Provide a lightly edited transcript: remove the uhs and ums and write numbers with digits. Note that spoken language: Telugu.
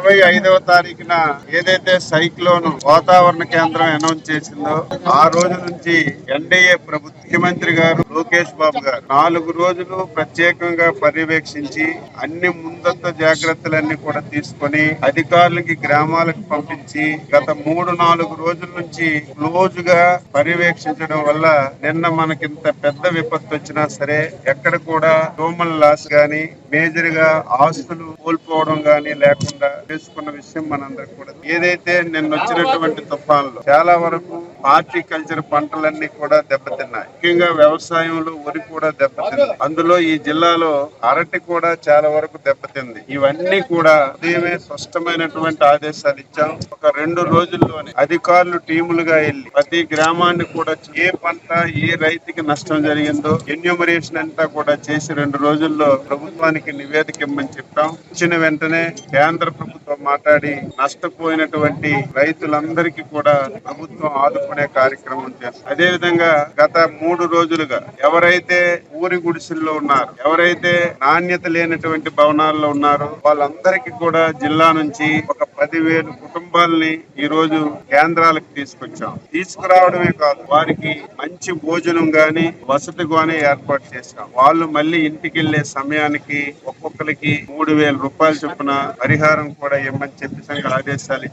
25వ తారీఖున ఏదైతే సైక్లోన్ వాతావరణ కేంద్రం అనౌన్స్ చేసిందో ఆ రోజు నుంచి ఎన్డీఏ ప్రభుత్వ ముఖ్యమంత్రి గారు లోకేష్ బాబు గారు 4 రోజులు ప్రత్యేకంగా పర్యవేక్షించి అన్ని ముందస్తు జాగ్రత్తలన్నీ కూడా తీసుకొని అధికారులకి గ్రామాలకు పంపించి గత 3-4 రోజుల నుంచి క్లోజ్ గా పర్యవేక్షించడం వల్ల నిన్న మనకింత పెద్ద విపత్తు వచ్చినా సరే ఎక్కడ కూడా హ్యూమన్ లాస్ గాని మేజర్ గా ఆస్తులు కోల్పోవడం గాని లేకుండా చేసుకున్న విషయం మనందరికి కూడా ఏదైతే నిన్న వచ్చినటువంటి తుఫాన్లు చాలా వరకు హార్టికల్చర్ పంటలన్నీ కూడా దెబ్బతిన్నాయి. ముఖ్యంగా వ్యవసాయంలో వరి కూడా దెబ్బతింది. అందులో ఈ జిల్లాలో అరటి కూడా చాలా వరకు దెబ్బతింది. ఇవన్నీ కూడా ఉదయమే స్పష్టమైనటువంటి ఆదేశాలు ఇచ్చాం. ఒక 2 రోజుల్లోనే అధికారులు టీములుగా వెళ్లి ప్రతి గ్రామాన్ని కూడా ఏ పంట ఏ రైతుకి నష్టం జరిగిందో ఎన్యూమరేషన్ అంతా కూడా చేసి 2 రోజుల్లో ప్రభుత్వానికి నివేదిక ఇమ్మని చెప్పాం. ఇచ్చిన వెంటనే కేంద్ర ప్రభుత్వం మాట్లాడి నష్టపోయినటువంటి రైతులందరికీ కూడా ప్రభుత్వం ఆదుకునే కార్యక్రమం చేస్తుంది. అదేవిధంగా గత 3 రోజులుగా ఎవరైతే ఊరి గుడిసెల్లో ఉన్నారో, ఎవరైతే నాణ్యత లేనటువంటి భవనాల్లో ఉన్నారో వాళ్ళందరికీ కూడా జిల్లా నుంచి ఒక 10,000 కుటుంబాలని ఈ రోజు కేంద్రాలకు తీసుకొచ్చాం. తీసుకురావడమే కాదు, వారికి మంచి భోజనం గాని వసతి గాని ఏర్పాటు చేశాం. వాళ్ళు మళ్ళీ ఇంటికి వెళ్లే సమయానికి ఒక్కొక్కరికి 3,000 రూపాయలు చొప్పున పరిహారం కూడా ఇవ్వమని చెప్పి ఆదేశాలు